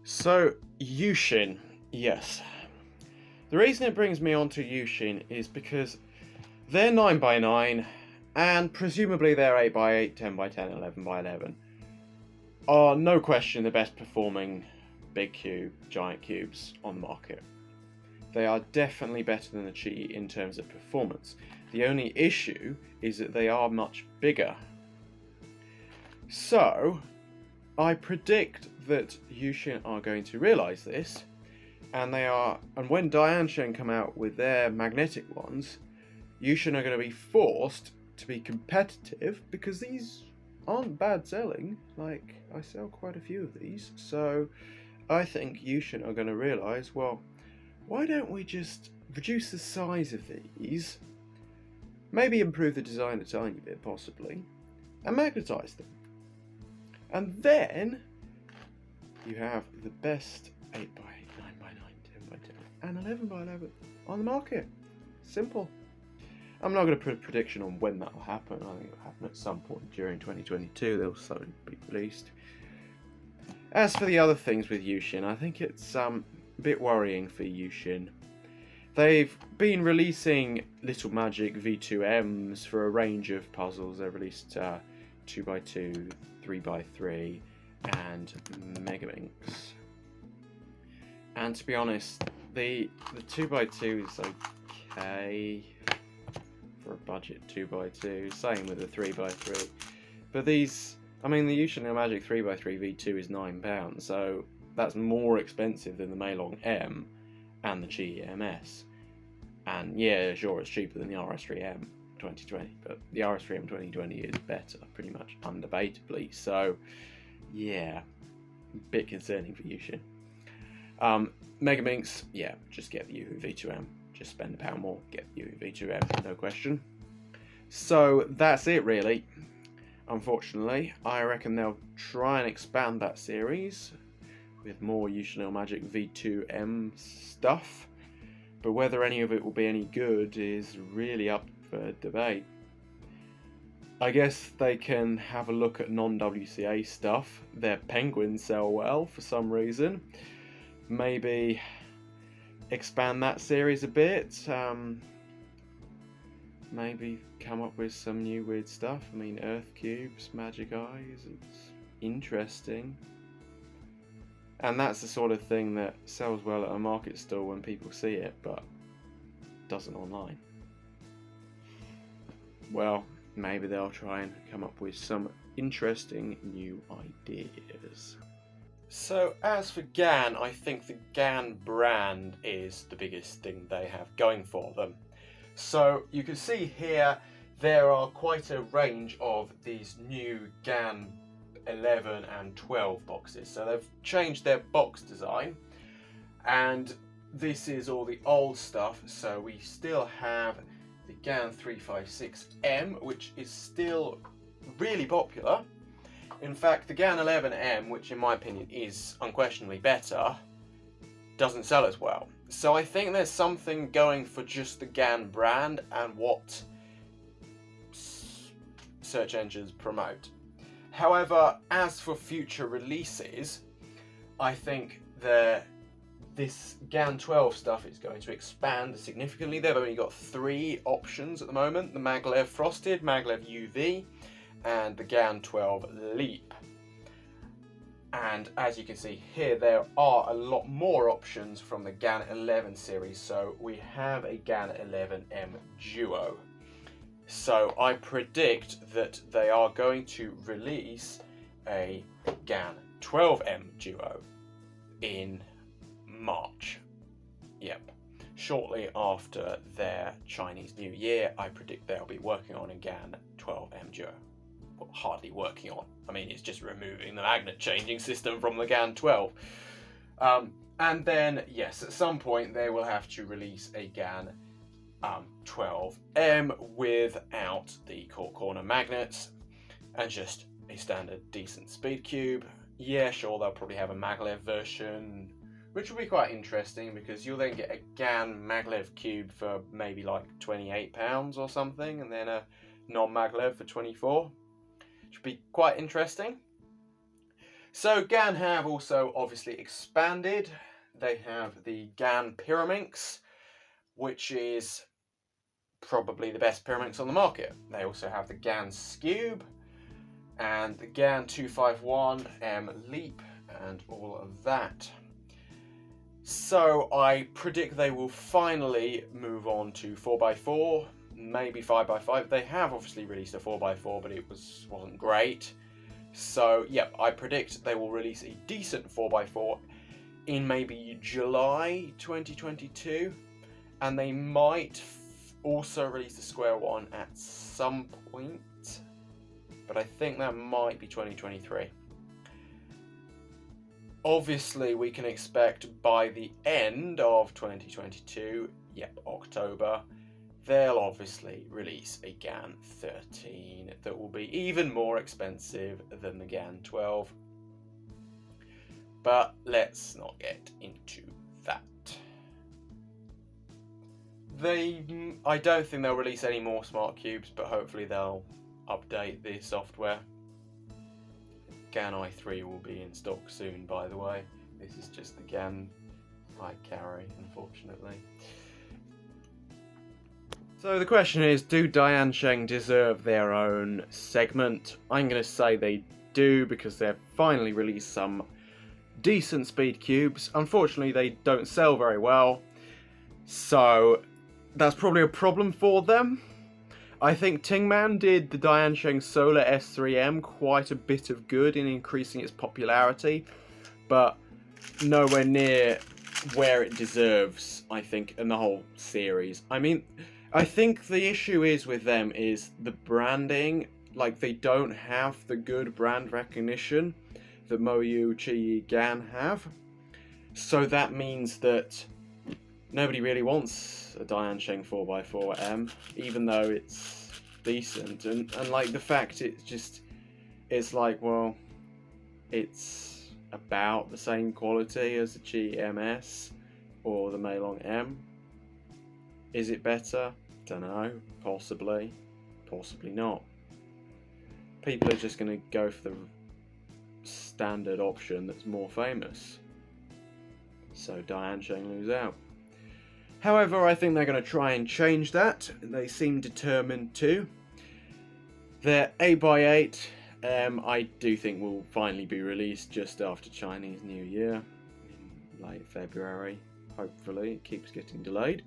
So, YuXin, yes. The reason it brings me on to YuXin is because they're 9x9, and presumably they're 8x8, 10x10, 11x11, are no question the best performing big cube, giant cubes on the market. They are definitely better than the QiYi in terms of performance. The only issue is that they are much bigger. So, I predict that YuXin are going to realise this, and when DianSheng come out with their magnetic ones, YuXin are going to be forced to be competitive because these aren't bad selling. Like, I sell quite a few of these, so I think YuXin are going to realise, well, why don't we just reduce the size of these, maybe improve the design a tiny bit possibly, and magnetise them. And then you have the best 8x8, 9x9, 10x10, and 11x11 on the market. Simple. I'm not going to put a prediction on when that will happen. I think it will happen at some point during 2022. They'll slowly be released. As for the other things with YuXin, I think it's a bit worrying for YuXin. They've been releasing Little Magic V2Ms for a range of puzzles. They've released 2x2, 3x3, and Megaminx. And to be honest, the 2x2 is okay for a budget 2x2. Same with the 3x3. But these, I mean, the YuXin Magic 3x3 V2 is £9, so that's more expensive than the Meilong M and the QiYi MS. And yeah, sure, it's cheaper than the RS3M 2020, but the RS3M 2020 is better, pretty much undebatably. So, yeah, a bit concerning for YuXin. Megaminx, yeah, just get the Yoohoo V2M. Just spend £1 more, get the Yoohoo V2M, no question. So that's it, really. Unfortunately, I reckon they'll try and expand that series with more YuXin Magic V2M stuff, but whether any of it will be any good is really up for debate. I guess they can have a look at non-WCA stuff. Their penguins sell well for some reason. Maybe expand that series a bit. Maybe come up with some new weird stuff. I mean, Earth Cubes, Magic Eyes, it's interesting. And that's the sort of thing that sells well at a market stall when people see it, but doesn't online. Well, maybe they'll try and come up with some interesting new ideas. So as for Gan, I think the Gan brand is the biggest thing they have going for them. So you can see here there are quite a range of these new Gan 11 and 12 boxes. So they've changed their box design, and this is all the old stuff. So we still have the Gan 356M, which is still really popular. In fact, the Gan 11M, which in my opinion is unquestionably better, doesn't sell as well. So I think there's something going for just the Gan brand and what search engines promote. However, as for future releases, I think this Gan 12 stuff is going to expand significantly. They've only got 3 options at the moment: the maglev Frosted, maglev UV, and the Gan 12 Leap. And as you can see here, there are a lot more options from the Gan 11 series. So we have a Gan 11M Duo. So I predict that they are going to release a Gan 12M Duo in March. Yep. Shortly after their Chinese New Year, I predict they'll be working on a Gan 12M Duo. Well, hardly working on. I mean, it's just removing the magnet changing system from the Gan 12. And then, yes, at some point they will have to release a Gan 12M without the corner magnets and just a standard decent Speedcube. Yeah, sure, they'll probably have a maglev version, which will be quite interesting because you'll then get a Gan maglev cube for maybe like £28 or something, and then a non-maglev for 24. Should be quite interesting. So Gan have also obviously expanded. They have the Gan Pyraminx, which is probably the best Pyraminx on the market. They also have the Gan Scube and the Gan 251M Leap and all of that. So I predict they will finally move on to 4x4, maybe 5x5. They have obviously released a 4x4, but it wasn't great. So yeah, I predict they will release a decent 4x4 in maybe July 2022, and they might also release the square one at some point, but I think that might be 2023. Obviously, we can expect by the end of 2022, yep, October, they'll obviously release a Gan 13 that will be even more expensive than the Gan 12. But let's not get into that. I don't think they'll release any more smart cubes, but hopefully they'll update the software. Gan i3 will be in stock soon, by the way. This is just the Gan I carry, unfortunately. So the question is, do DianSheng deserve their own segment? I'm going to say they do, because they've finally released some decent speed cubes. Unfortunately, they don't sell very well, so that's probably a problem for them. I think Tingman did the DianSheng Solar S3M quite a bit of good in increasing its popularity, but nowhere near where it deserves, I think, in the whole series. I mean, I think the issue is with them is the branding. Like, they don't have the good brand recognition that MoYu, QiYi, Gan have. So that means that nobody really wants a DianSheng 4x4M, even though it's decent. And like, the fact it's like, well, it's about the same quality as the QiYi MS or the Meilong M. Is it better? Don't know. Possibly. Possibly not. People are just going to go for the standard option that's more famous. So DianSheng lose out. However, I think they're going to try and change that. They seem determined to. Their 8x8, I do think will finally be released just after Chinese New Year, in late February. Hopefully, it keeps getting delayed.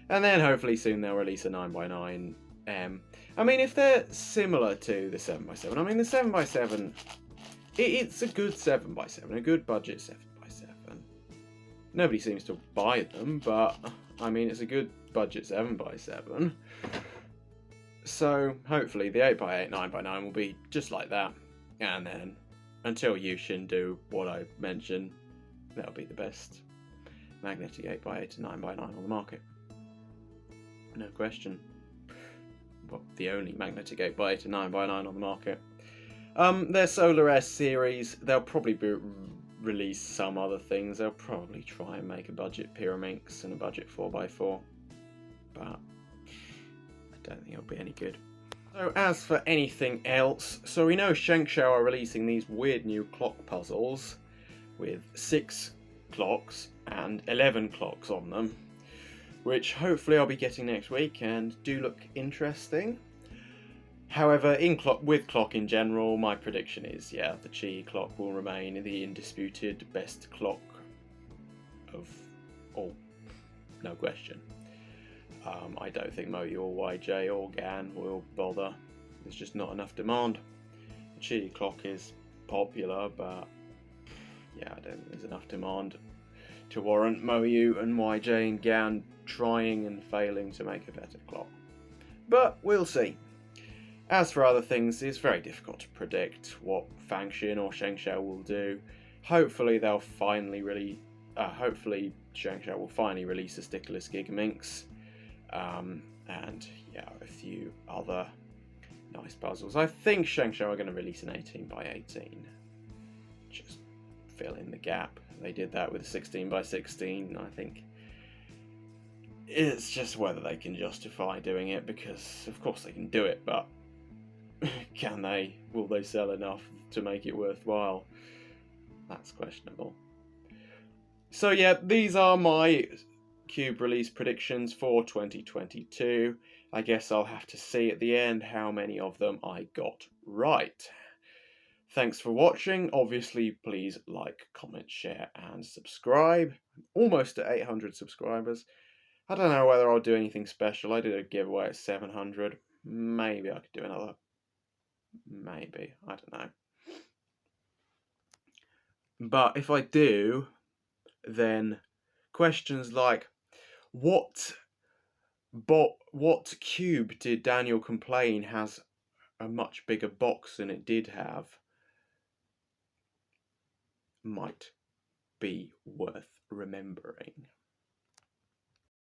And then hopefully soon they'll release a 9x9. I mean, if they're similar to the 7x7, I mean, the 7x7, it's a good 7x7, a good budget 7x7. Nobody seems to buy them, but I mean, it's a good budget 7x7. So hopefully the 8x8, 9x9 will be just like that. And then until YuXin do what I mentioned, that'll be the best magnetic 8x8 to 9x9 on the market. No question. Well, the only magnetic 8x8 to 9x9 on the market. Their Solar S series, they'll probably release some other things. They'll probably try and make a budget Pyraminx and a budget 4x4. But I don't think it'll be any good. So as for anything else, so we know Shengshou are releasing these weird new clock puzzles with 6 clocks and 11 clocks on them, which hopefully I'll be getting next week and do look interesting. However, with clock in general, my prediction is, yeah, the QiYi clock will remain the indisputed best clock of all, no question. I don't think MoYu or YJ or Gan will bother. There's just not enough demand. The QiYi clock is popular, but yeah, I don't think there's enough demand to warrant MoYu and YJ and Gan trying and failing to make a better clock. But we'll see. As for other things, it's very difficult to predict what Fangxin or Shengshou will do. Hopefully they'll finally hopefully Shengshou will finally release a stickless Gigaminx. And yeah, a few other nice puzzles. I think Shengshou are going to release an 18x18. Just fill in the gap. They did that with a 16x16. I think it's just whether they can justify doing it, because of course they can do it, but can they? Will they sell enough to make it worthwhile? That's questionable. So yeah, these are my Cube release predictions for 2022. I guess I'll have to see at the end how many of them I got right. Thanks for watching. Obviously, please like, comment, share, and subscribe. I'm almost at 800 subscribers. I don't know whether I'll do anything special. I did a giveaway at 700. Maybe I could do another. Maybe. I don't know. But if I do, then questions like, what cube did Daniel complain has a much bigger box than it did have, might be worth remembering.